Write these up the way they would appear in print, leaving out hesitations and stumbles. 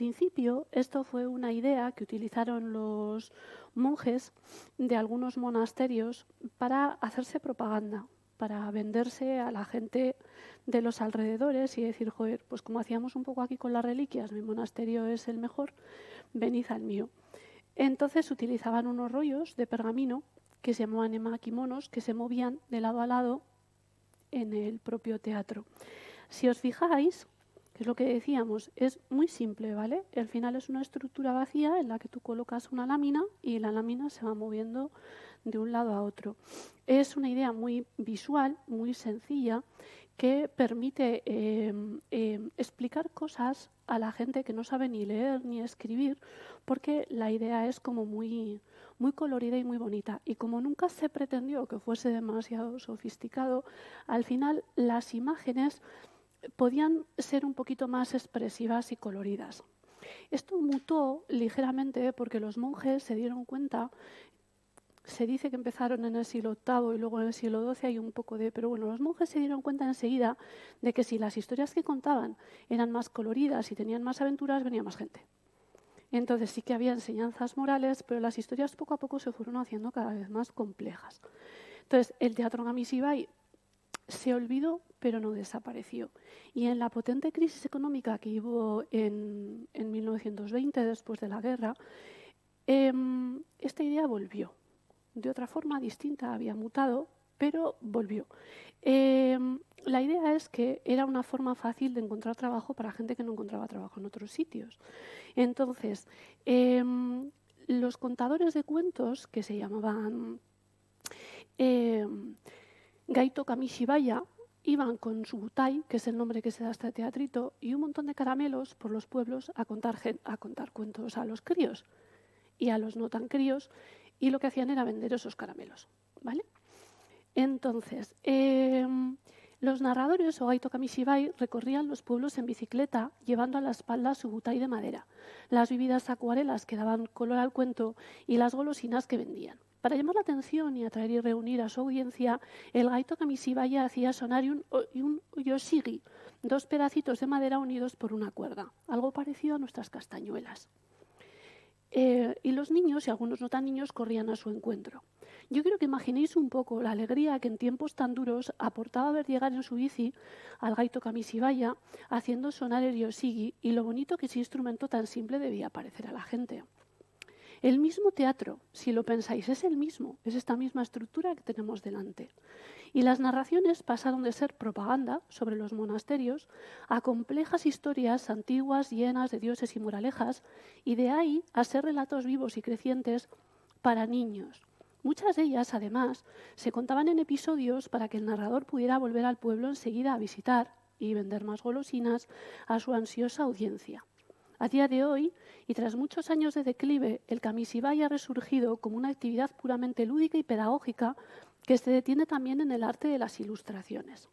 principio, esto fue una idea que utilizaron los monjes de algunos monasterios para hacerse propaganda, para venderse a la gente de los alrededores y decir, joder, pues como hacíamos un poco aquí con las reliquias, mi monasterio es el mejor, venid al mío. Entonces utilizaban unos rollos de pergamino que se llamaban emakimonos, que se movían de lado a lado en el propio teatro. Si os fijáis, que es lo que decíamos, es muy simple, ¿vale? Al final es una estructura vacía en la que tú colocas una lámina y la lámina se va moviendo de un lado a otro. Es una idea muy visual, muy sencilla, que permite explicar cosas a la gente que no sabe ni leer ni escribir, porque la idea es como muy colorida y muy bonita. Y como nunca se pretendió que fuese demasiado sofisticado, al final las imágenes podían ser un poquito más expresivas y coloridas. Esto mutó ligeramente porque los monjes se dieron cuenta. Se dice que empezaron en el siglo VIII y luego en el siglo XII hay un poco de... Pero bueno, los monjes se dieron cuenta enseguida de que si las historias que contaban eran más coloridas y tenían más aventuras, venía más gente. Entonces sí que había enseñanzas morales, pero las historias poco a poco se fueron haciendo cada vez más complejas. Entonces el teatro Kamishibai se olvidó, pero no desapareció. Y en la potente crisis económica que hubo en 1920, después de la guerra, esta idea volvió. De otra forma distinta, había mutado, pero volvió. La idea es que era una forma fácil de encontrar trabajo para gente que no encontraba trabajo en otros sitios. Entonces, los contadores de cuentos, que se llamaban Gaito Kamishibaya, iban con su butai, que es el nombre que se da a este teatrito, y un montón de caramelos por los pueblos a contar cuentos a los críos y a los no tan críos, y lo que hacían era vender esos caramelos, ¿vale? Entonces, los narradores o Gaito Kamishibai recorrían los pueblos en bicicleta, llevando a la espalda su butai de madera, las vividas acuarelas que daban color al cuento y las golosinas que vendían. Para llamar la atención y atraer y reunir a su audiencia, el Gaito Kamishibai hacía sonar un yoshigi, dos pedacitos de madera unidos por una cuerda, algo parecido a nuestras castañuelas. Y los niños, y algunos no tan niños, corrían a su encuentro. Yo quiero que imaginéis un poco la alegría que en tiempos tan duros aportaba ver llegar en su bici al Gaito Kamishibai haciendo sonar el yoshigi y lo bonito que ese instrumento tan simple debía parecer a la gente. El mismo teatro, si lo pensáis, es el mismo, es esta misma estructura que tenemos delante. Y las narraciones pasaron de ser propaganda sobre los monasterios a complejas historias antiguas llenas de dioses y moralejas, y de ahí a ser relatos vivos y crecientes para niños. Muchas de ellas, además, se contaban en episodios para que el narrador pudiera volver al pueblo enseguida a visitar y vender más golosinas a su ansiosa audiencia. A día de hoy, y tras muchos años de declive, el Kamishibai ha resurgido como una actividad puramente lúdica y pedagógica que se detiene también en el arte de las ilustraciones.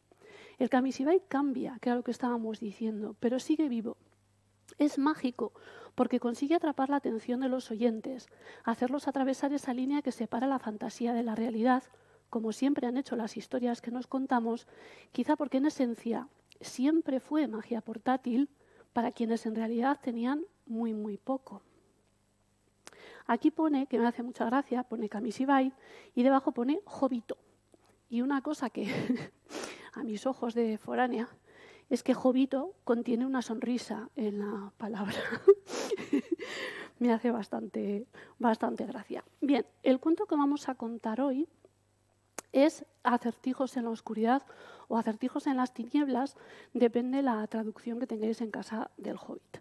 El Kamishibai cambia, que era lo que estábamos diciendo, pero sigue vivo. Es mágico porque consigue atrapar la atención de los oyentes, hacerlos atravesar esa línea que separa la fantasía de la realidad, como siempre han hecho las historias que nos contamos, quizá porque en esencia siempre fue magia portátil para quienes en realidad tenían muy, muy poco. Aquí pone, que me hace mucha gracia, pone Kamishibai y debajo pone Jovito. Y una cosa que a mis ojos de foránea es que Jovito contiene una sonrisa en la palabra. Me hace bastante gracia. Bien, el cuento que vamos a contar hoy es Acertijos en la oscuridad o Acertijos en las tinieblas, depende de la traducción que tengáis en casa del Hobbit.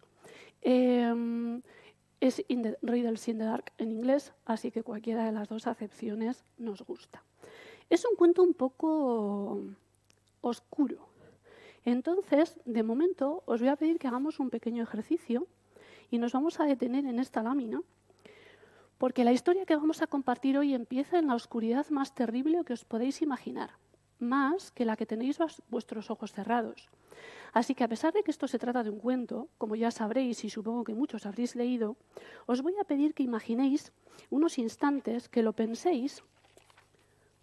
Es Riddles in the Dark en inglés, así que cualquiera de las dos acepciones nos gusta. Es un cuento un poco oscuro. Entonces, de momento, os voy a pedir que hagamos un pequeño ejercicio y nos vamos a detener en esta lámina, porque la historia que vamos a compartir hoy empieza en la oscuridad más terrible que os podéis imaginar, más que la que tenéis vuestros ojos cerrados. Así que a pesar de que esto se trata de un cuento, como ya sabréis y supongo que muchos habréis leído, os voy a pedir que imaginéis unos instantes, que lo penséis,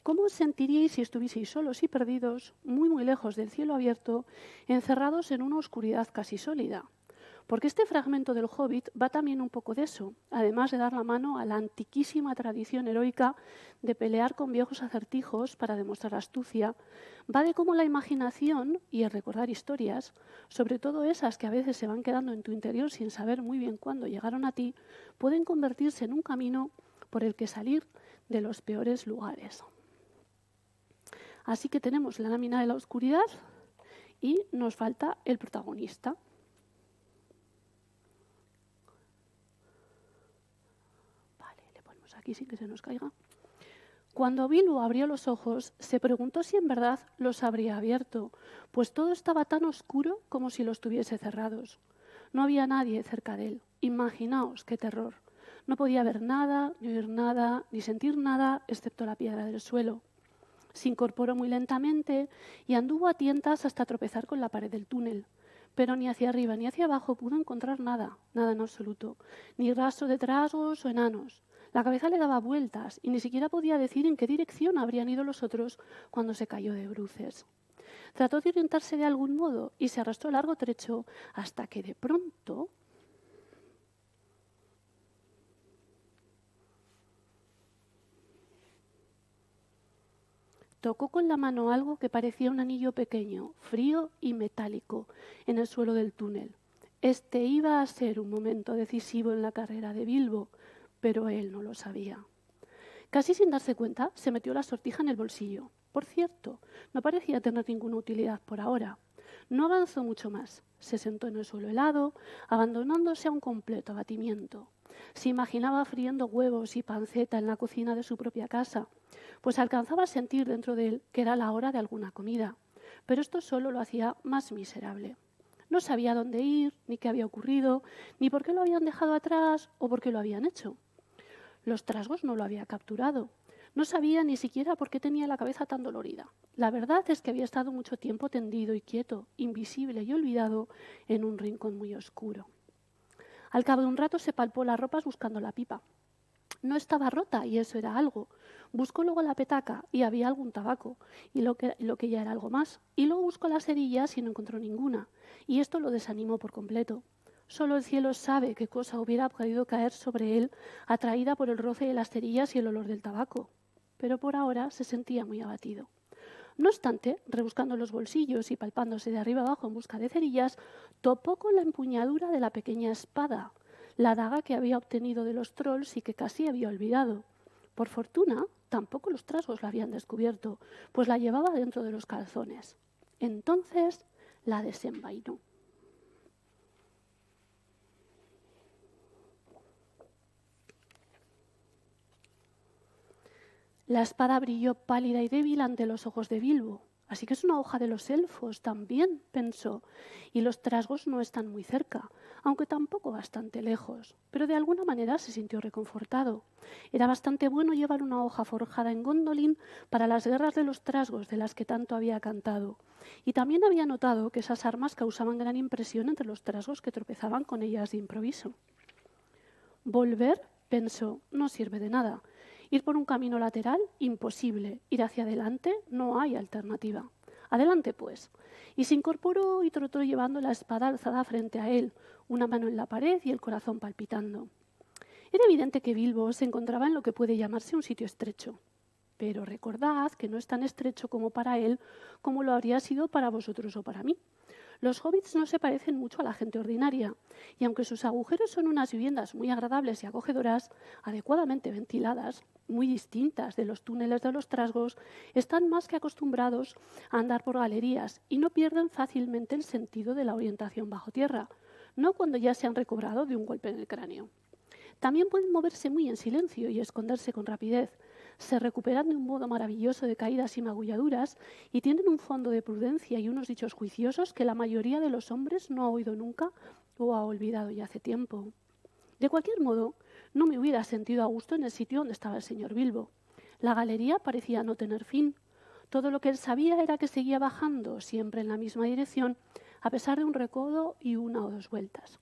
cómo os sentiríais si estuvieseis solos y perdidos, muy muy lejos del cielo abierto, encerrados en una oscuridad casi sólida. Porque este fragmento del Hobbit va también un poco de eso, además de dar la mano a la antiquísima tradición heroica de pelear con viejos acertijos para demostrar astucia, va de cómo la imaginación y el recordar historias, sobre todo esas que a veces se van quedando en tu interior sin saber muy bien cuándo llegaron a ti, pueden convertirse en un camino por el que salir de los peores lugares. Así que tenemos la lámina de la oscuridad y nos falta el protagonista. Aquí sin que se nos caiga. Cuando Bilbo abrió los ojos, se preguntó si en verdad los habría abierto, pues todo estaba tan oscuro como si los tuviese cerrados. No había nadie cerca de él. Imaginaos qué terror. No podía ver nada, ni oír nada, ni sentir nada, excepto la piedra del suelo. Se incorporó muy lentamente y anduvo a tientas hasta tropezar con la pared del túnel. Pero ni hacia arriba ni hacia abajo pudo encontrar nada, nada en absoluto, ni rastro de trasgos o enanos. La cabeza le daba vueltas y ni siquiera podía decir en qué dirección habrían ido los otros cuando se cayó de bruces. Trató de orientarse de algún modo y se arrastró largo trecho hasta que de pronto tocó con la mano algo que parecía un anillo pequeño, frío y metálico, en el suelo del túnel. Este iba a ser un momento decisivo en la carrera de Bilbo, pero él no lo sabía. Casi sin darse cuenta, se metió la sortija en el bolsillo. Por cierto, no parecía tener ninguna utilidad por ahora. No avanzó mucho más. Se sentó en el suelo helado, abandonándose a un completo abatimiento. Se imaginaba friendo huevos y panceta en la cocina de su propia casa, pues alcanzaba a sentir dentro de él que era la hora de alguna comida. Pero esto solo lo hacía más miserable. No sabía dónde ir, ni qué había ocurrido, ni por qué lo habían dejado atrás o por qué lo habían hecho. Los trasgos no lo había capturado. No sabía ni siquiera por qué tenía la cabeza tan dolorida. La verdad es que había estado mucho tiempo tendido y quieto, invisible y olvidado, en un rincón muy oscuro. Al cabo de un rato se palpó las ropas buscando la pipa. No estaba rota y eso era algo. Buscó luego la petaca y había algún tabaco, y lo que ya era algo más. Y luego buscó las cerillas y no encontró ninguna. Y esto lo desanimó por completo. Solo el cielo sabe qué cosa hubiera podido caer sobre él, atraída por el roce de las cerillas y el olor del tabaco. Pero por ahora se sentía muy abatido. No obstante, rebuscando los bolsillos y palpándose de arriba abajo en busca de cerillas, topó con la empuñadura de la pequeña espada, la daga que había obtenido de los trolls y que casi había olvidado. Por fortuna, tampoco los trasgos la habían descubierto, pues la llevaba dentro de los calzones. Entonces la desenvainó. La espada brilló pálida y débil ante los ojos de Bilbo. Así que es una hoja de los elfos también, pensó, y los trasgos no están muy cerca, aunque tampoco bastante lejos. Pero de alguna manera se sintió reconfortado. Era bastante bueno llevar una hoja forjada en Gondolin para las guerras de los trasgos de las que tanto había cantado. Y también había notado que esas armas causaban gran impresión entre los trasgos que tropezaban con ellas de improviso. Volver, pensó, no sirve de nada. Ir por un camino lateral, imposible. Ir hacia adelante, no hay alternativa. Adelante, pues. Y se incorporó y trotó llevando la espada alzada frente a él, una mano en la pared y el corazón palpitando. Era evidente que Bilbo se encontraba en lo que puede llamarse un sitio estrecho. Pero recordad que no es tan estrecho como para él como lo habría sido para vosotros o para mí. Los hobbits no se parecen mucho a la gente ordinaria, y aunque sus agujeros son unas viviendas muy agradables y acogedoras, adecuadamente ventiladas, muy distintas de los túneles de los trasgos, están más que acostumbrados a andar por galerías y no pierden fácilmente el sentido de la orientación bajo tierra, no cuando ya se han recobrado de un golpe en el cráneo. También pueden moverse muy en silencio y esconderse con rapidez. Se recuperan de un modo maravilloso de caídas y magulladuras y tienen un fondo de prudencia y unos dichos juiciosos que la mayoría de los hombres no ha oído nunca o ha olvidado ya hace tiempo. De cualquier modo, no me hubiera sentido a gusto en el sitio donde estaba el señor Bilbo. La galería parecía no tener fin. Todo lo que él sabía era que seguía bajando, siempre en la misma dirección, a pesar de un recodo y una o dos vueltas.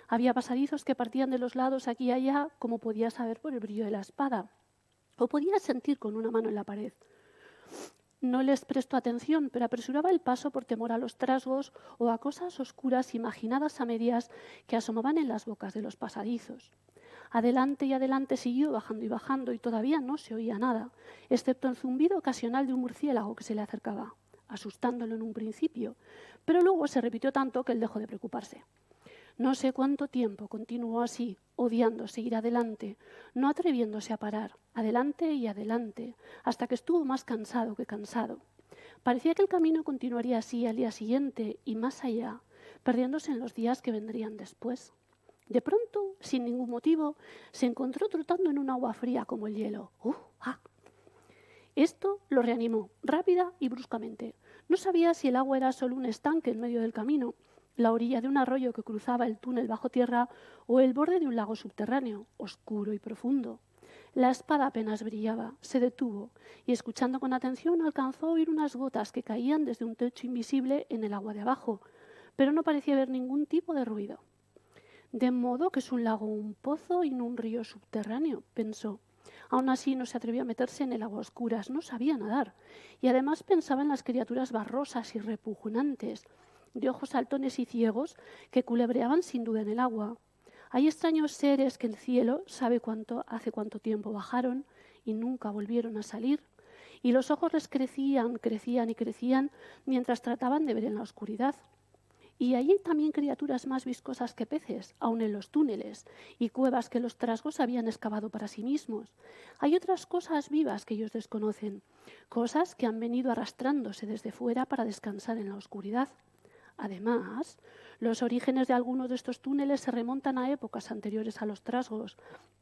Había pasadizos que partían de los lados aquí y allá, como podía saber por el brillo de la espada, o podía sentir con una mano en la pared. No les prestó atención, pero apresuraba el paso por temor a los trasgos o a cosas oscuras imaginadas a medias que asomaban en las bocas de los pasadizos. Adelante y adelante siguió bajando y todavía no se oía nada, excepto el zumbido ocasional de un murciélago que se le acercaba, asustándolo en un principio, pero luego se repitió tanto que él dejó de preocuparse. No sé cuánto tiempo continuó así, odiando seguir adelante, no atreviéndose a parar, adelante y adelante, hasta que estuvo más cansado que cansado. Parecía que el camino continuaría así al día siguiente y más allá, perdiéndose en los días que vendrían después. De pronto, sin ningún motivo, se encontró trotando en un agua fría como el hielo. Esto lo reanimó, rápida y bruscamente. No sabía si el agua era solo un estanque en medio del camino, la orilla de un arroyo que cruzaba el túnel bajo tierra o el borde de un lago subterráneo, oscuro y profundo. La espada apenas brillaba, se detuvo y, escuchando con atención, alcanzó a oír unas gotas que caían desde un techo invisible en el agua de abajo, pero no parecía haber ningún tipo de ruido. De modo que es un lago, un pozo y no un río subterráneo, pensó. Aún así no se atrevió a meterse en el agua a oscuras, no sabía nadar, y además pensaba en las criaturas barrosas y repugnantes, de ojos saltones y ciegos, que culebreaban sin duda en el agua. Hay extraños seres que el cielo sabe hace cuánto tiempo bajaron y nunca volvieron a salir, y los ojos les crecían mientras trataban de ver en la oscuridad. Y allí también criaturas más viscosas que peces, aun en los túneles, y cuevas que los trasgos habían excavado para sí mismos. Hay otras cosas vivas que ellos desconocen, cosas que han venido arrastrándose desde fuera para descansar en la oscuridad. Además, los orígenes de algunos de estos túneles se remontan a épocas anteriores a los trasgos,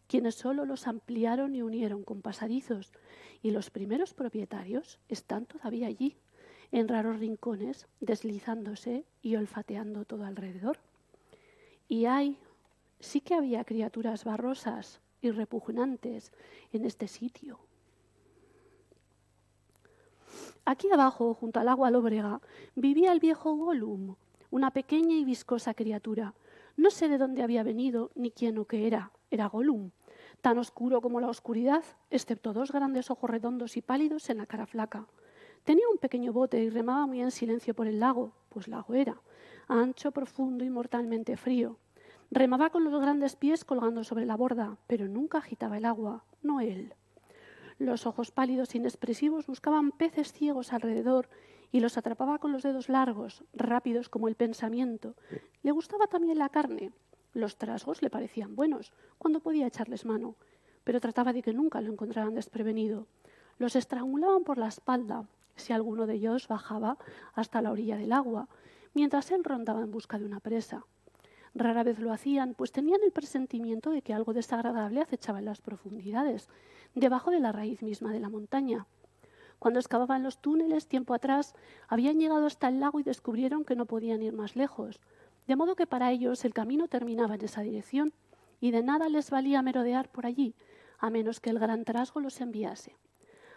quienes solo los ampliaron y unieron con pasadizos, y los primeros propietarios están todavía allí, en raros rincones, deslizándose y olfateando todo alrededor. Y sí que había criaturas barrosas y repugnantes en este sitio. Aquí abajo, junto al agua lóbrega, vivía el viejo Gollum, una pequeña y viscosa criatura. No sé de dónde había venido ni quién o qué era. Era Gollum, tan oscuro como la oscuridad, excepto dos grandes ojos redondos y pálidos en la cara flaca. Tenía un pequeño bote y remaba muy en silencio por el lago, pues lago era, ancho, profundo y mortalmente frío. Remaba con los grandes pies colgando sobre la borda, pero nunca agitaba el agua, no él. Los ojos pálidos e inexpresivos buscaban peces ciegos alrededor y los atrapaba con los dedos largos, rápidos como el pensamiento. Le gustaba también la carne. Los trasgos le parecían buenos, cuando podía echarles mano, pero trataba de que nunca lo encontraran desprevenido. Los estrangulaban por la espalda, si alguno de ellos bajaba hasta la orilla del agua, mientras él rondaba en busca de una presa. Rara vez lo hacían, pues tenían el presentimiento de que algo desagradable acechaba en las profundidades, debajo de la raíz misma de la montaña. Cuando excavaban los túneles, tiempo atrás, habían llegado hasta el lago y descubrieron que no podían ir más lejos, de modo que para ellos el camino terminaba en esa dirección, y de nada les valía merodear por allí, a menos que el gran trasgo los enviase.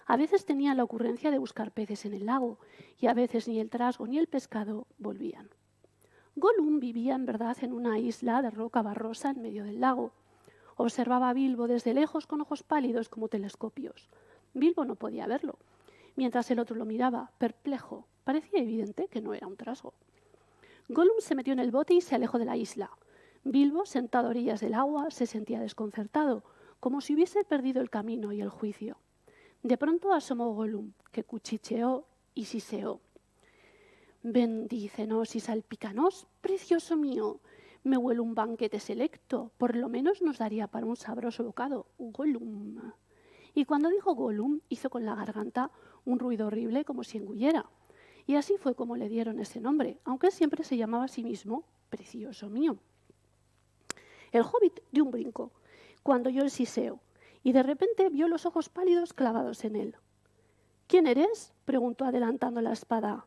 A veces tenían la ocurrencia de buscar peces en el lago, y a veces ni el trasgo ni el pescado volvían. Gollum vivía en verdad en una isla de roca barrosa en medio del lago. Observaba a Bilbo desde lejos con ojos pálidos como telescopios. Bilbo no podía verlo, mientras el otro lo miraba, perplejo. Parecía evidente que no era un trasgo. Gollum se metió en el bote y se alejó de la isla. Bilbo, sentado a orillas del agua, se sentía desconcertado, como si hubiese perdido el camino y el juicio. De pronto asomó Gollum, que cuchicheó y siseó. «Bendícenos y salpícanos, precioso mío. Me huele un banquete selecto. Por lo menos nos daría para un sabroso bocado. Gollum». Y cuando dijo Gollum, hizo con la garganta un ruido horrible como si engullera. Y así fue como le dieron ese nombre, aunque siempre se llamaba a sí mismo «precioso mío». El hobbit dio un brinco cuando oyó el siseo, y de repente vio los ojos pálidos clavados en él. «¿Quién eres?», preguntó adelantando la espada.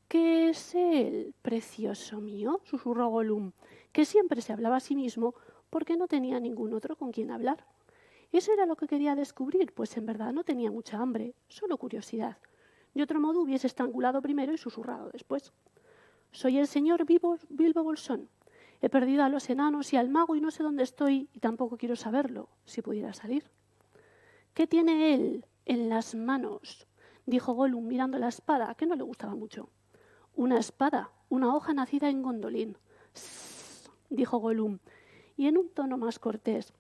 «¿Qué es él, precioso mío?», susurró Gollum, que siempre se hablaba a sí mismo porque no tenía ningún otro con quien hablar. Eso era lo que quería descubrir, pues en verdad no tenía mucha hambre, solo curiosidad. De otro modo hubiese estrangulado primero y susurrado después. «Soy el señor Bilbo Bolsón. He perdido a los enanos y al mago y no sé dónde estoy y tampoco quiero saberlo, si pudiera salir». «¿Qué tiene él en las manos?», dijo Gollum mirando la espada, que no le gustaba mucho. Una espada, una hoja nacida en Gondolin. «Sss», dijo Gollum, y en un tono más cortés.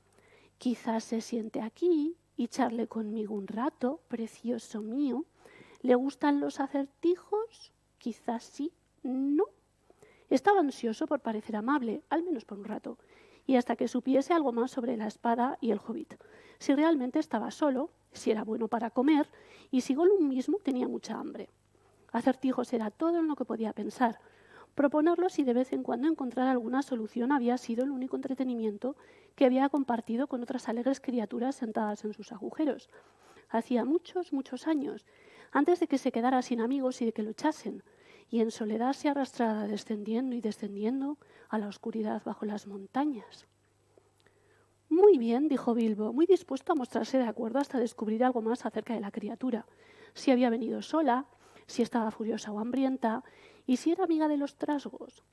«Quizás se siente aquí y charle conmigo un rato, precioso mío. ¿Le gustan los acertijos? Quizás sí, no». Estaba ansioso por parecer amable, al menos por un rato, y hasta que supiese algo más sobre la espada y el hobbit. Si realmente estaba solo, si era bueno para comer, y si Gollum mismo tenía mucha hambre. Acertijos era todo en lo que podía pensar. Proponerlos y de vez en cuando encontrar alguna solución había sido el único entretenimiento que había compartido con otras alegres criaturas sentadas en sus agujeros. Hacía muchos, muchos años, antes de que se quedara sin amigos y de que lo echasen, y en soledad se arrastrara descendiendo y descendiendo a la oscuridad bajo las montañas. Muy bien, dijo Bilbo, muy dispuesto a mostrarse de acuerdo hasta descubrir algo más acerca de la criatura. Si había venido sola, si estaba furiosa o hambrienta, y si era amiga de los trasgos.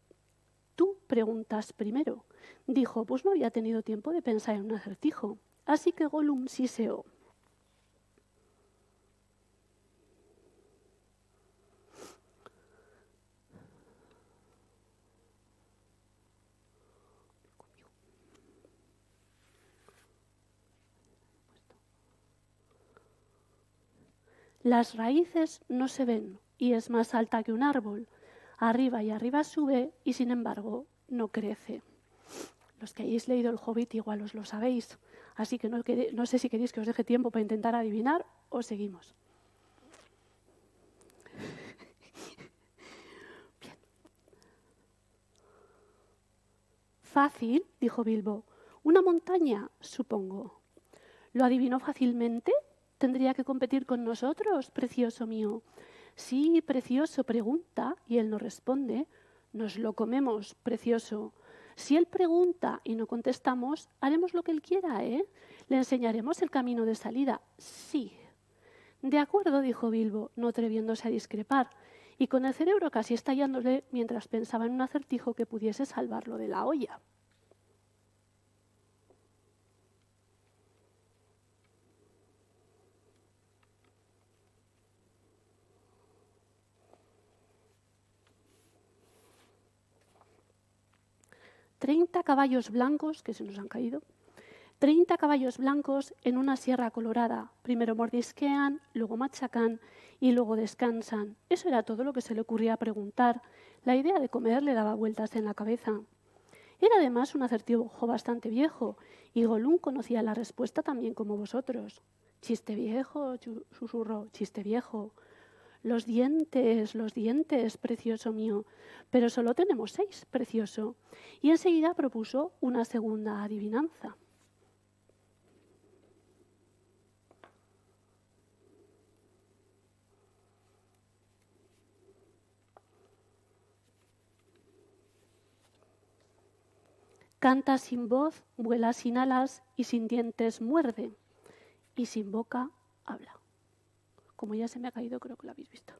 Tú preguntas primero, dijo, pues no había tenido tiempo de pensar en un acertijo. Así que Gollum siseó. Las raíces no se ven y es más alta que un árbol. Arriba y arriba sube y sin embargo no crece. Los que hayáis leído El Hobbit igual os lo sabéis, así que no sé si queréis que os deje tiempo para intentar adivinar o seguimos. Bien. Fácil, dijo Bilbo. Una montaña, supongo. ¿Lo adivinó fácilmente? ¿Tendría que competir con nosotros, precioso mío? Sí, precioso, pregunta, y él no responde. Nos lo comemos, precioso. Si él pregunta y no contestamos, haremos lo que él quiera, ¿eh? Le enseñaremos el camino de salida. Sí. De acuerdo, dijo Bilbo, no atreviéndose a discrepar, y con el cerebro casi estallándole mientras pensaba en un acertijo que pudiese salvarlo de la olla. «30 caballos blancos», que se nos han caído, 30 caballos blancos en una sierra colorada. Primero mordisquean, luego machacan y luego descansan. Eso era todo lo que se le ocurría preguntar. La idea de comer le daba vueltas en la cabeza. Era además un acertijo bastante viejo y Gollum conocía la respuesta también como vosotros. «Chiste viejo», susurró, «chiste viejo». Los dientes, precioso mío. Pero solo tenemos 6, precioso. Y enseguida propuso una segunda adivinanza. Canta sin voz, vuela sin alas y sin dientes muerde. Y sin boca habla. Como ya se me ha caído, creo que lo habéis visto.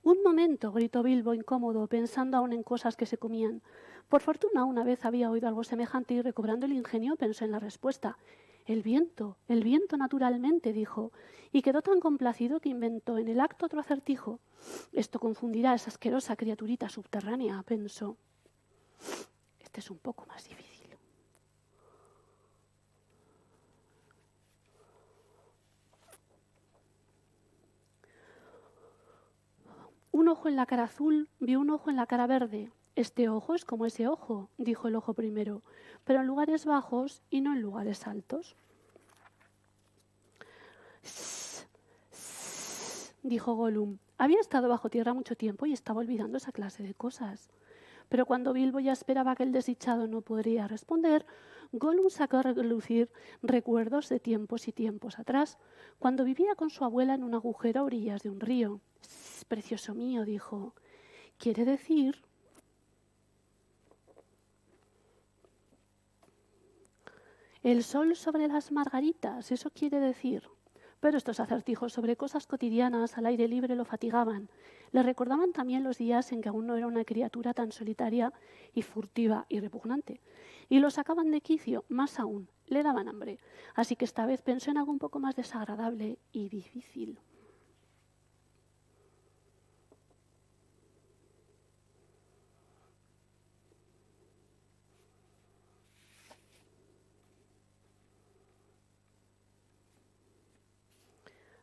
«Un momento», gritó Bilbo incómodo, pensando aún en cosas que se comían. Por fortuna, una vez había oído algo semejante y, recobrando el ingenio, pensó en la respuesta. El viento, naturalmente», dijo, y quedó tan complacido que inventó en el acto otro acertijo. «Esto confundirá a esa asquerosa criaturita subterránea», pensó. Este es un poco más difícil. Un ojo en la cara azul vio un ojo en la cara verde. «Este ojo es como ese ojo», dijo el ojo primero, «pero en lugares bajos y no en lugares altos». «Sss, sss», dijo Gollum. Había estado bajo tierra mucho tiempo y estaba olvidando esa clase de cosas. Pero cuando Bilbo ya esperaba que el desdichado no podría responder, Gollum sacó a relucir recuerdos de tiempos y tiempos atrás, cuando vivía con su abuela en un agujero a orillas de un río. «Precioso mío», dijo, «quiere decir...» «El sol sobre las margaritas, eso quiere decir». Pero estos acertijos sobre cosas cotidianas al aire libre lo fatigaban. Le recordaban también los días en que aún no era una criatura tan solitaria y furtiva y repugnante. Y lo sacaban de quicio, más aún, le daban hambre. Así que esta vez pensó en algo un poco más desagradable y difícil.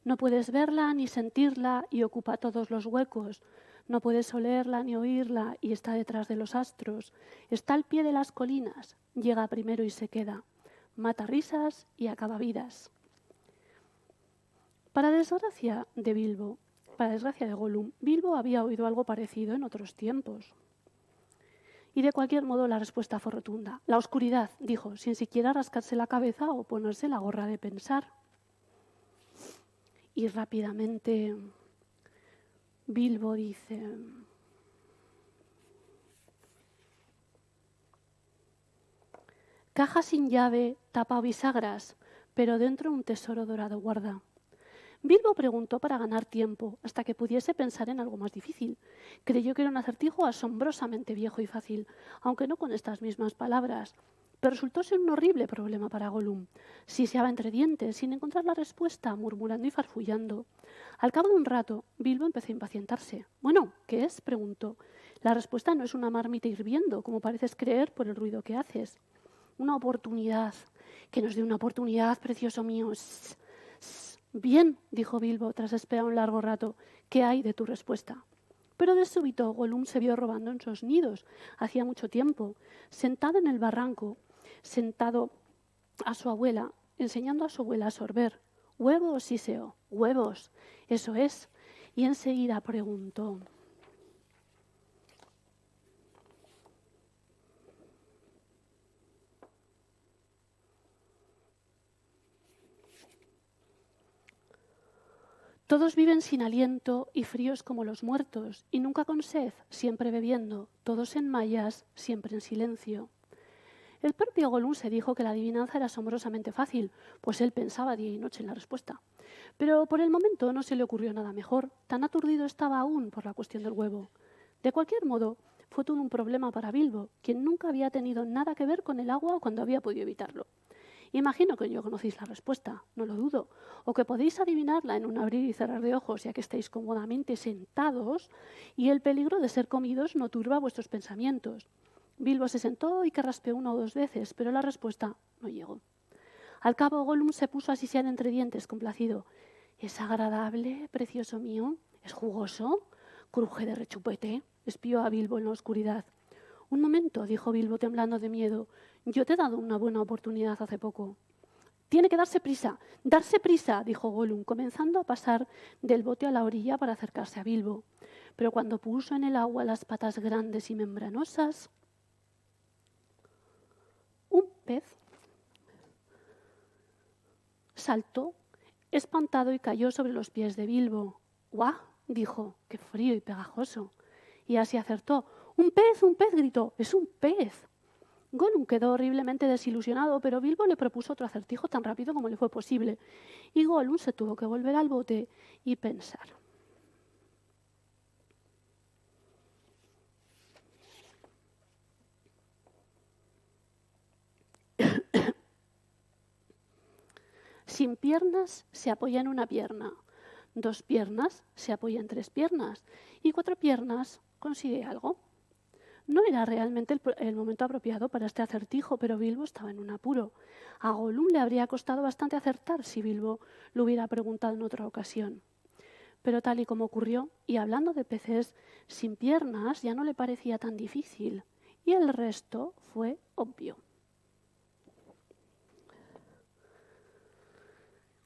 No puedes verla ni sentirla y ocupa todos los huecos. No puedes olerla ni oírla y está detrás de los astros. Está al pie de las colinas, llega primero y se queda. Mata risas y acaba vidas. Para desgracia de Gollum, Bilbo había oído algo parecido en otros tiempos. Y de cualquier modo la respuesta fue rotunda. La oscuridad, dijo, sin siquiera rascarse la cabeza o ponerse la gorra de pensar. Y rápidamente Bilbo dice: caja sin llave, tapa o bisagras, pero dentro un tesoro dorado guarda. Bilbo preguntó para ganar tiempo, hasta que pudiese pensar en algo más difícil. Creyó que era un acertijo asombrosamente viejo y fácil, aunque no con estas mismas palabras. Pero resultó ser un horrible problema para Gollum. Siseaba entre dientes, sin encontrar la respuesta, murmurando y farfullando. Al cabo de un rato, Bilbo empezó a impacientarse. «Bueno, ¿qué es?», preguntó. «La respuesta no es una marmita hirviendo, como pareces creer por el ruido que haces. Una oportunidad. Que nos dé una oportunidad, precioso mío». «Sss, sss». «Bien», dijo Bilbo, tras esperar un largo rato. «¿Qué hay de tu respuesta?». Pero de súbito Gollum se vio robando en sus nidos. Hacía mucho tiempo, sentado en el barranco, sentado a su abuela, enseñando a su abuela a sorber. «Huevos, Siseo, huevos, eso es». Y enseguida preguntó: «Todos viven sin aliento y fríos como los muertos, y nunca con sed, siempre bebiendo, todos en mallas, siempre en silencio». El propio Gollum se dijo que la adivinanza era asombrosamente fácil, pues él pensaba día y noche en la respuesta. Pero por el momento no se le ocurrió nada mejor, tan aturdido estaba aún por la cuestión del huevo. De cualquier modo, fue todo un problema para Bilbo, quien nunca había tenido nada que ver con el agua cuando había podido evitarlo. Imagino que ya conocéis la respuesta, no lo dudo, o que podéis adivinarla en un abrir y cerrar de ojos, ya que estáis cómodamente sentados y el peligro de ser comidos no turba vuestros pensamientos. Bilbo se sentó y carraspeó 1 o 2 veces, pero la respuesta no llegó. Al cabo, Gollum se puso a sisear entre dientes, complacido. «¿Es agradable, precioso mío? ¿Es jugoso? ¿Cruje de rechupete?», espió a Bilbo en la oscuridad. «Un momento», dijo Bilbo temblando de miedo. «Yo te he dado una buena oportunidad hace poco». «Tiene que darse prisa», dijo Gollum, comenzando a pasar del bote a la orilla para acercarse a Bilbo. Pero cuando puso en el agua las patas grandes y membranosas, un pez saltó espantado y cayó sobre los pies de Bilbo. «¡Guau!», dijo, «qué frío y pegajoso». Y así acertó. Un pez!», gritó. «¡Es un pez!». Gollum quedó horriblemente desilusionado, pero Bilbo le propuso otro acertijo tan rápido como le fue posible. Y Gollum se tuvo que volver al bote y pensar. Sin piernas se apoya en una pierna, 2 piernas se apoya en 3 piernas y 4 piernas consigue algo. No era realmente el momento apropiado para este acertijo, pero Bilbo estaba en un apuro. A Gollum le habría costado bastante acertar si Bilbo lo hubiera preguntado en otra ocasión. Pero tal y como ocurrió, y hablando de peces sin piernas, ya no le parecía tan difícil, y el resto fue obvio.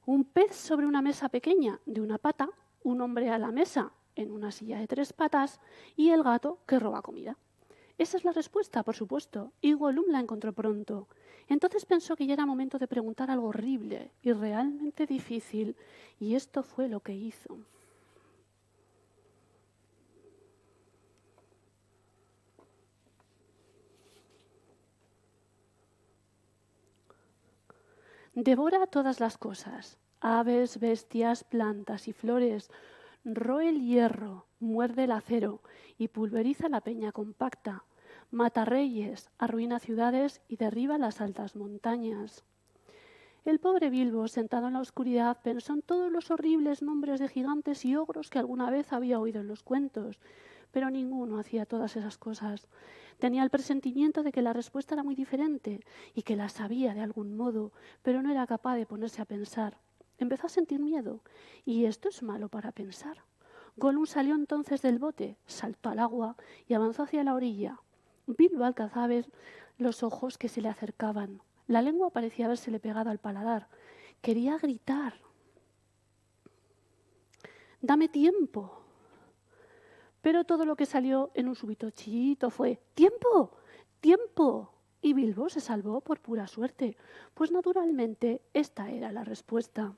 Un pez sobre una mesa pequeña de una pata, un hombre a la mesa en una silla de 3 patas y el gato que roba comida. Esa es la respuesta, por supuesto, y Gollum la encontró pronto. Entonces pensó que ya era momento de preguntar algo horrible y realmente difícil, y esto fue lo que hizo. Devora todas las cosas, aves, bestias, plantas y flores. Roe el hierro, muerde el acero y pulveriza la peña compacta, mata reyes, arruina ciudades y derriba las altas montañas. El pobre Bilbo, sentado en la oscuridad, pensó en todos los horribles nombres de gigantes y ogros que alguna vez había oído en los cuentos, pero ninguno hacía todas esas cosas. Tenía el presentimiento de que la respuesta era muy diferente y que la sabía de algún modo, pero no era capaz de ponerse a pensar. Empezó a sentir miedo, y esto es malo para pensar. Gollum salió entonces del bote, saltó al agua y avanzó hacia la orilla. Bilbo alcanzaba a ver los ojos que se le acercaban. La lengua parecía habérsele pegado al paladar. Quería gritar. ¡Dame tiempo! Pero todo lo que salió en un súbito chillito fue ¡tiempo! ¡Tiempo! Y Bilbo se salvó por pura suerte, pues naturalmente esta era la respuesta.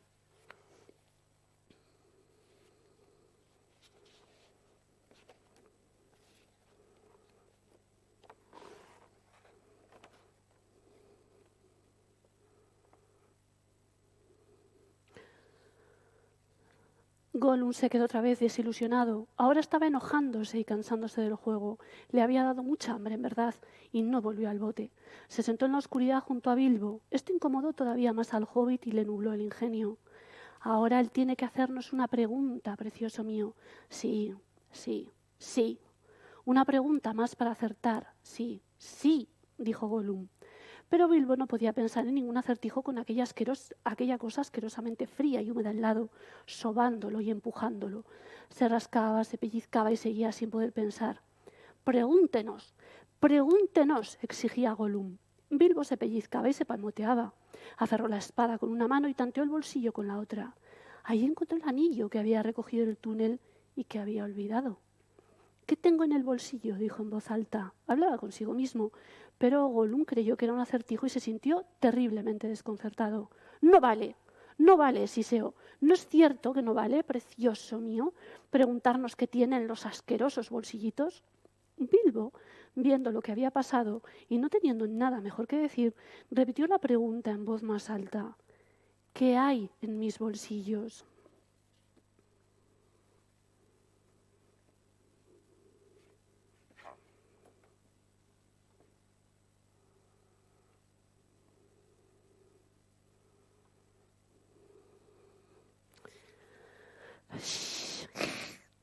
Gollum se quedó otra vez desilusionado. Ahora estaba enojándose y cansándose del juego. Le había dado mucha hambre, en verdad, y no volvió al bote. Se sentó en la oscuridad junto a Bilbo. Esto incomodó todavía más al hobbit y le nubló el ingenio. Ahora él tiene que hacernos una pregunta, precioso mío. Sí, sí, sí. Una pregunta más para acertar. Sí, sí, dijo Gollum. Pero Bilbo no podía pensar en ningún acertijo con aquella cosa asquerosamente fría y húmeda al lado, sobándolo y empujándolo. Se rascaba, se pellizcaba y seguía sin poder pensar. «Pregúntenos, pregúntenos», exigía Gollum. Bilbo se pellizcaba y se palmoteaba. Aferró la espada con una mano y tanteó el bolsillo con la otra. Allí encontró el anillo que había recogido en el túnel y que había olvidado. «¿Qué tengo en el bolsillo?», dijo en voz alta. Hablaba consigo mismo, pero Gollum creyó que era un acertijo y se sintió terriblemente desconcertado. «No vale, no vale, siseo. ¿No es cierto que no vale, precioso mío, preguntarnos qué tienen los asquerosos bolsillitos?» Bilbo, viendo lo que había pasado y no teniendo nada mejor que decir, repitió la pregunta en voz más alta. «¿Qué hay en mis bolsillos?»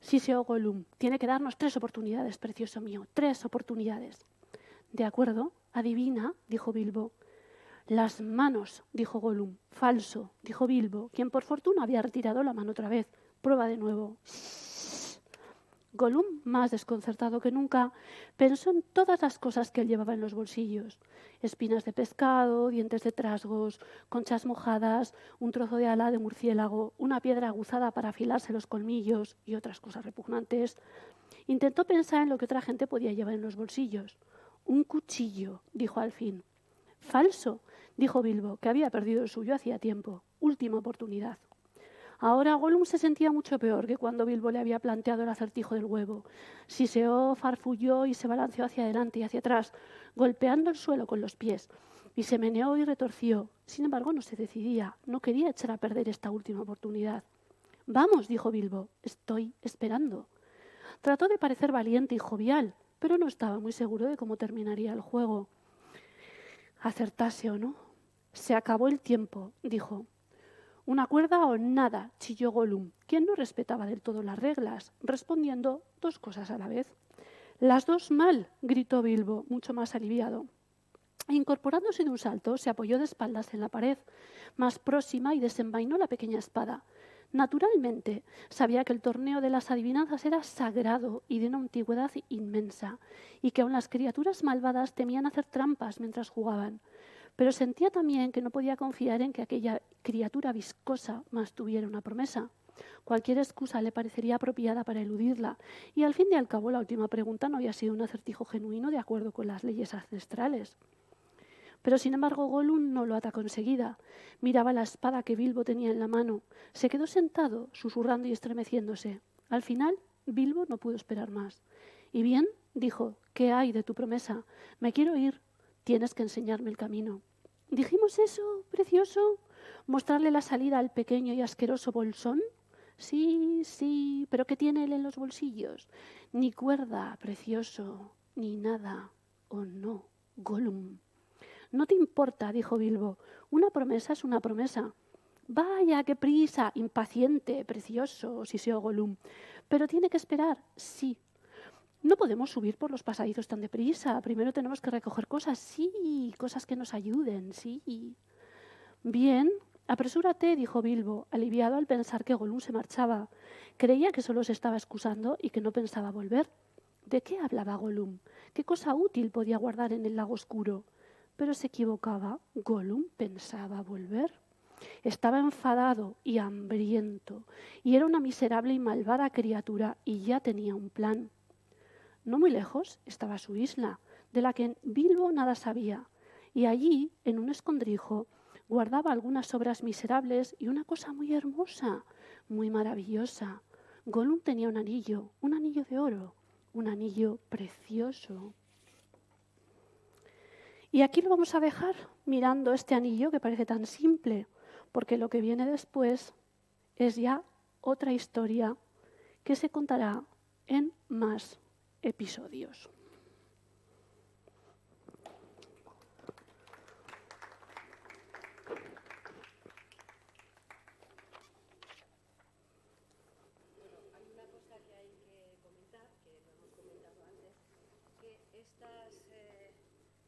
Siseó Gollum. «Tiene que darnos 3 oportunidades, precioso mío, 3 oportunidades». «De acuerdo, adivina», dijo Bilbo. «Las manos», dijo Gollum. «Falso», dijo Bilbo, quien por fortuna había retirado la mano otra vez. «Prueba de nuevo». Gollum, más desconcertado que nunca, pensó en todas las cosas que él llevaba en los bolsillos. Espinas de pescado, dientes de trasgos, conchas mojadas, un trozo de ala de murciélago, una piedra aguzada para afilarse los colmillos y otras cosas repugnantes. Intentó pensar en lo que otra gente podía llevar en los bolsillos. «Un cuchillo», dijo al fin. «Falso», dijo Bilbo, que había perdido el suyo hacía tiempo. «Última oportunidad». Ahora Gollum se sentía mucho peor que cuando Bilbo le había planteado el acertijo del huevo. Siseó, farfulló y se balanceó hacia adelante y hacia atrás, golpeando el suelo con los pies. Y se meneó y retorció. Sin embargo, no se decidía. No quería echar a perder esta última oportunidad. «Vamos», dijo Bilbo. «Estoy esperando». Trató de parecer valiente y jovial, pero no estaba muy seguro de cómo terminaría el juego. Acertase o no. «Se acabó el tiempo», dijo. «Una cuerda o nada», chilló Gollum, quien no respetaba del todo las reglas, respondiendo 2 cosas a la vez. «Las 2 mal», gritó Bilbo, mucho más aliviado. Incorporándose de un salto, se apoyó de espaldas en la pared más próxima y desenvainó la pequeña espada. Naturalmente, sabía que el torneo de las adivinanzas era sagrado y de una antigüedad inmensa, y que aun las criaturas malvadas temían hacer trampas mientras jugaban. Pero sentía también que no podía confiar en que aquella criatura viscosa mantuviera una promesa. Cualquier excusa le parecería apropiada para eludirla, y al fin y al cabo la última pregunta no había sido un acertijo genuino de acuerdo con las leyes ancestrales. Pero sin embargo Gollum no lo atacó enseguida. Miraba la espada que Bilbo tenía en la mano. Se quedó sentado, susurrando y estremeciéndose. Al final, Bilbo no pudo esperar más. «¿Y bien?», dijo. «¿Qué hay de tu promesa? Me quiero ir. Tienes que enseñarme el camino». «¿Dijimos eso, precioso? ¿Mostrarle la salida al pequeño y asqueroso bolsón?», Sí, sí, pero ¿qué tiene él en los bolsillos? Ni cuerda, precioso, ni nada. Oh no, Gollum. No te importa, dijo Bilbo. Una promesa es una promesa. Vaya, qué prisa, impaciente, precioso, siseó Gollum. Pero tiene que esperar, sí. No podemos subir por los pasadizos tan deprisa. Primero tenemos que recoger cosas, sí, cosas que nos ayuden, sí. Bien, apresúrate, dijo Bilbo, aliviado al pensar que Gollum se marchaba. Creía que solo se estaba excusando y que no pensaba volver. ¿De qué hablaba Gollum? ¿Qué cosa útil podía guardar en el lago oscuro? Pero se equivocaba. Gollum pensaba volver. Estaba enfadado y hambriento, y era una miserable y malvada criatura, y ya tenía un plan. No muy lejos estaba su isla, de la que Bilbo nada sabía, y allí, en un escondrijo, guardaba algunas obras miserables y una cosa muy hermosa, muy maravillosa. Gollum tenía un anillo de oro, un anillo precioso. Y aquí lo vamos a dejar mirando este anillo que parece tan simple, porque lo que viene después es ya otra historia que se contará en más episodios. Hay una cosa que hay que comentar, que lo hemos comentado antes, que estas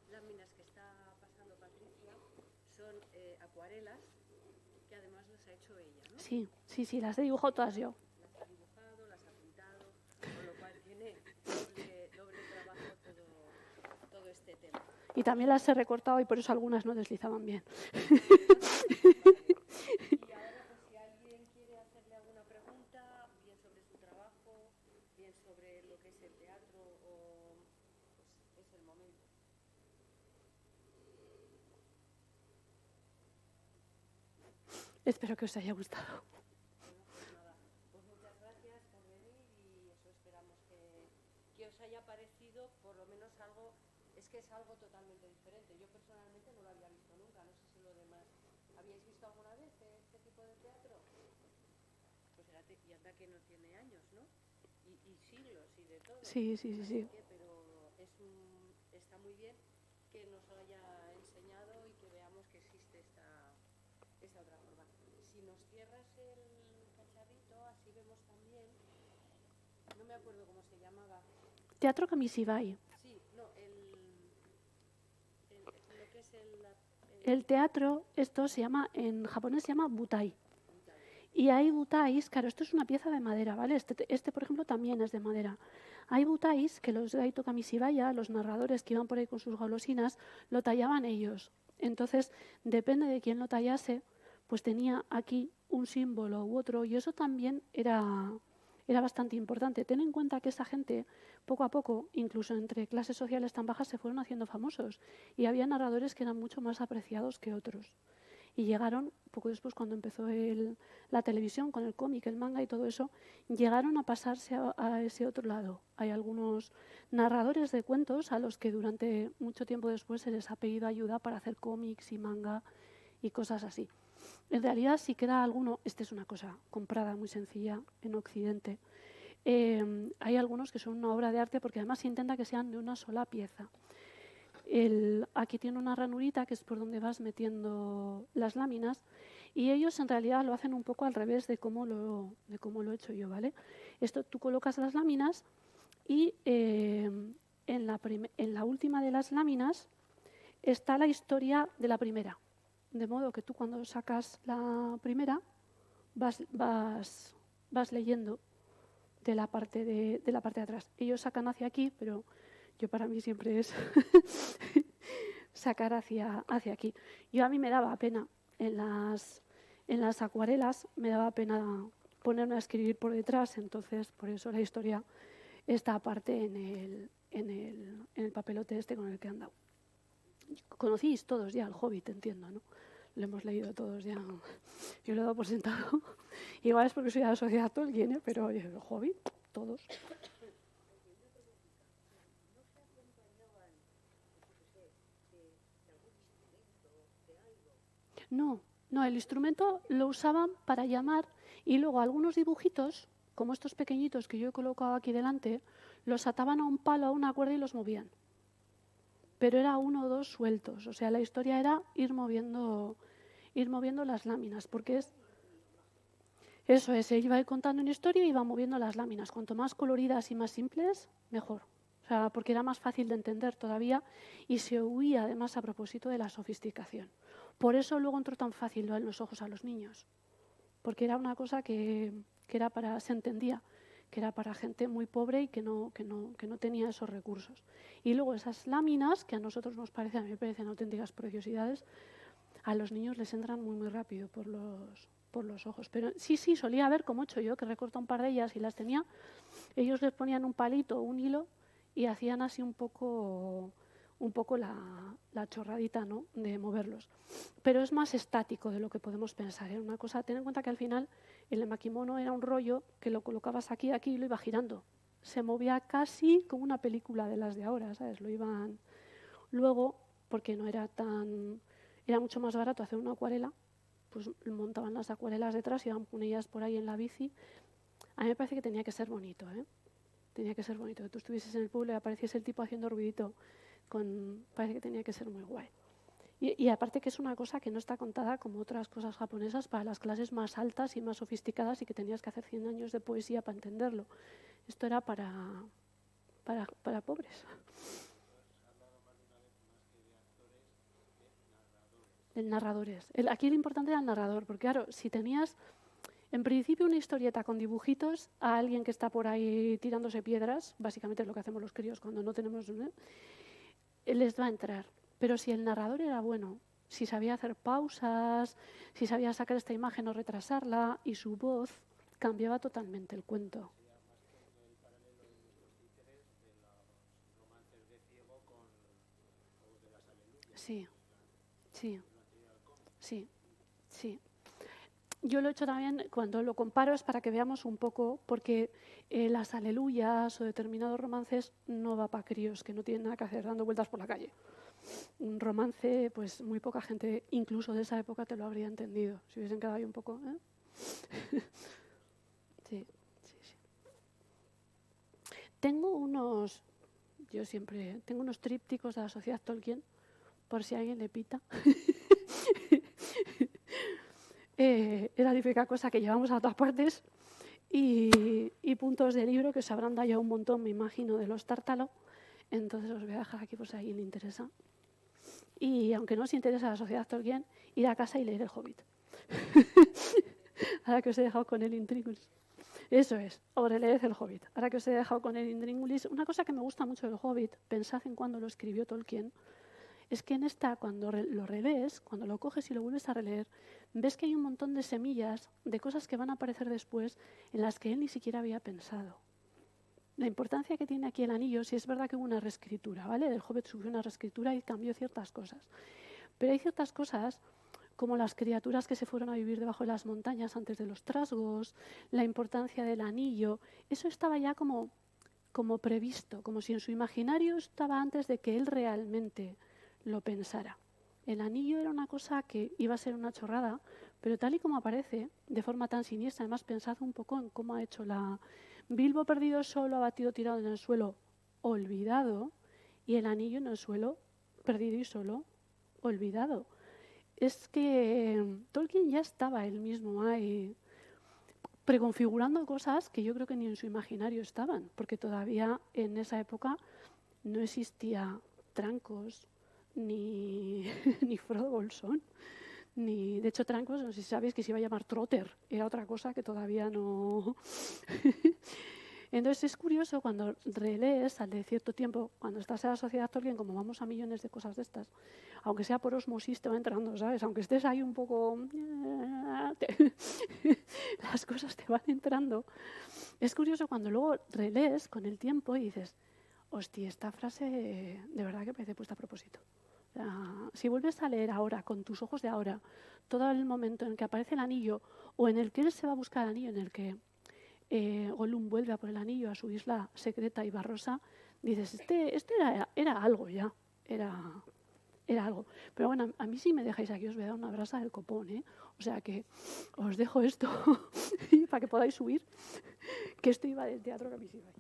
láminas que está pasando Patricia son acuarelas que además las ha hecho ella, ¿no? Sí, las he dibujado todas yo. Las ha dibujado, las ha pintado, con lo cual tiene doble trabajo todo este tema. Y también las he recortado y por eso algunas no deslizaban bien. Y ahora, pues si alguien quiere hacerle alguna pregunta, bien sobre su trabajo, bien sobre lo que es el teatro, pues es el momento. Espero que os haya gustado. Bueno, pues nada, pues muchas gracias por venir y eso esperamos que os haya parecido por lo menos algo, es que es algo totalmente diferente. Yo personalmente no lo había visto nunca, no sé si lo demás. ¿Habíais visto alguna vez este tipo de teatro? Pues y anda que no tiene años, ¿no? Y siglos y de todo. Sí. Pero está muy bien que nos haya enseñado y que veamos que existe esta otra forma. Si nos cierras el cacharrito, así vemos también, no me acuerdo cómo se llamaba. Teatro Kamishibai. Sí, no, lo que es El teatro, esto se llama, en japonés se llama butai. Y hay butais, claro, esto es una pieza de madera, ¿vale? Este, por ejemplo, también es de madera. Hay butais que los Daito Kamishibaya, los narradores que iban por ahí con sus golosinas, lo tallaban ellos. Entonces, depende de quién lo tallase, pues tenía aquí un símbolo u otro, y eso también era bastante importante. Ten en cuenta que esa gente, poco a poco, incluso entre clases sociales tan bajas, se fueron haciendo famosos, y había narradores que eran mucho más apreciados que otros. Y llegaron, poco después cuando empezó la televisión con el cómic, el manga y todo eso, llegaron a pasarse a ese otro lado. Hay algunos narradores de cuentos a los que durante mucho tiempo después se les ha pedido ayuda para hacer cómics y manga y cosas así. En realidad, si queda alguno, esta es una cosa comprada muy sencilla en Occidente, hay algunos que son una obra de arte porque además se intenta que sean de una sola pieza. Aquí tiene una ranurita que es por donde vas metiendo las láminas y ellos en realidad lo hacen un poco al revés de cómo lo he hecho yo, ¿vale? Esto tú colocas las láminas y en la última de las láminas está la historia de la primera. De modo que tú cuando sacas la primera vas leyendo de la parte de atrás. Ellos sacan hacia aquí, pero yo para mí siempre es sacar hacia aquí. A mí me daba pena en las acuarelas, me daba pena ponerme a escribir por detrás, entonces por eso la historia está aparte en el papelote este con el que he andado. Conocís todos ya el Hobbit, entiendo, ¿no? Lo hemos leído todos ya. Yo lo he dado por sentado. Igual es porque soy de la sociedad Tolkien, pero oye, el Hobbit, todos. No, No, el instrumento lo usaban para llamar y luego algunos dibujitos, como estos pequeñitos que yo he colocado aquí delante, los ataban a un palo, a una cuerda y los movían. Pero era uno o dos sueltos. O sea, la historia era ir moviendo las láminas, porque eso es, se iba contando una historia y iba moviendo las láminas. Cuanto más coloridas y más simples, mejor. O sea, porque era más fácil de entender todavía y se huía además a propósito de la sofisticación. Por eso luego entró tan fácil en los ojos a los niños, porque era una cosa que se entendía, que era para gente muy pobre y que no tenía esos recursos. Y luego esas láminas, que a nosotros a mí me parecen auténticas preciosidades, a los niños les entran muy, muy rápido por los ojos. Pero sí, solía haber, como he hecho yo, que recorto un par de ellas y las tenía, ellos les ponían un palito o un hilo y hacían así un poco la chorradita, ¿no?, de moverlos. Pero es más estático de lo que podemos pensar. Era una cosa, ten en cuenta que al final el emakimono era un rollo que lo colocabas aquí y lo iba girando. Se movía casi como una película de las de ahora, ¿sabes? Lo iban luego, porque era mucho más barato hacer una acuarela, pues montaban las acuarelas detrás, iban con ellas por ahí en la bici. A mí me parece que tenía que ser bonito, ¿eh? Tenía que ser bonito, que tú estuvieses en el pueblo y apareciese el tipo haciendo ruidito. Parece que tenía que ser muy guay. Y aparte que es una cosa que no está contada como otras cosas japonesas para las clases más altas y más sofisticadas y que tenías que hacer 100 años de poesía para entenderlo. Esto era para pobres. El narradores. Aquí lo importante era el narrador, porque claro, si tenías en principio una historieta con dibujitos a alguien que está por ahí tirándose piedras, básicamente es lo que hacemos los críos cuando no tenemos, les va a entrar. Pero si el narrador era bueno, si sabía hacer pausas, si sabía sacar esta imagen o retrasarla, y su voz cambiaba totalmente el cuento. Sí. Yo lo he hecho también, cuando lo comparo es para que veamos un poco, porque las aleluyas o determinados romances no va para críos, que no tienen nada que hacer dando vueltas por la calle. Un romance, pues muy poca gente, incluso de esa época, te lo habría entendido, si hubiesen quedado ahí un poco, ¿eh? Sí. Tengo unos trípticos de la Sociedad Tolkien, por si a alguien le pita. Es la típica cosa que llevamos a todas partes y puntos de libro que se habrán dado ya un montón, me imagino, de los Tártalo. Entonces os voy a dejar aquí por si a alguien le interesa. Y aunque no os interesa la Sociedad Tolkien, ir a casa y leer El Hobbit. Ahora que os he dejado con el Intríngulis. Eso es, o releed El Hobbit. Ahora que os he dejado con el Intríngulis, una cosa que me gusta mucho del Hobbit, pensad en cuando lo escribió Tolkien, es que en esta, cuando lo relees, cuando lo coges y lo vuelves a releer, ves que hay un montón de semillas, de cosas que van a aparecer después, en las que él ni siquiera había pensado. La importancia que tiene aquí el anillo, sí es verdad que hubo una reescritura, ¿vale? El Hobbit subió una reescritura y cambió ciertas cosas. Pero hay ciertas cosas, como las criaturas que se fueron a vivir debajo de las montañas antes de los trasgos, la importancia del anillo, eso estaba ya como previsto, como si en su imaginario estaba antes de que él realmente lo pensara. El anillo era una cosa que iba a ser una chorrada, pero tal y como aparece, de forma tan siniestra, además pensad un poco en cómo ha hecho Bilbo perdido solo, abatido, tirado en el suelo, olvidado, y el anillo en el suelo, perdido y solo, olvidado. Es que Tolkien ya estaba él mismo ahí preconfigurando cosas que yo creo que ni en su imaginario estaban, porque todavía en esa época no existía Trancos, ni Frodo Bolsón, de hecho Trancos, no sé si sabéis que se iba a llamar Trotter, era otra cosa que todavía no. Entonces es curioso cuando relees al de cierto tiempo, cuando estás en la Sociedad Tolkien, como vamos a millones de cosas de estas, aunque sea por osmosis te va entrando, ¿sabes? Aunque estés ahí un poco, las cosas te van entrando. Es curioso cuando luego relees con el tiempo y dices, hostia, esta frase de verdad que parece puesta a propósito. Si vuelves a leer ahora, con tus ojos de ahora, todo el momento en el que aparece el anillo, o en el que él se va a buscar el anillo, en el que Gollum vuelve a por el anillo a su isla secreta y barrosa, dices, este era algo ya, era algo. Pero bueno, a mí sí me dejáis aquí, os voy a dar una brasa del copón, ¿eh? O sea que os dejo esto para que podáis subir, que esto iba del Teatro Kamishibai.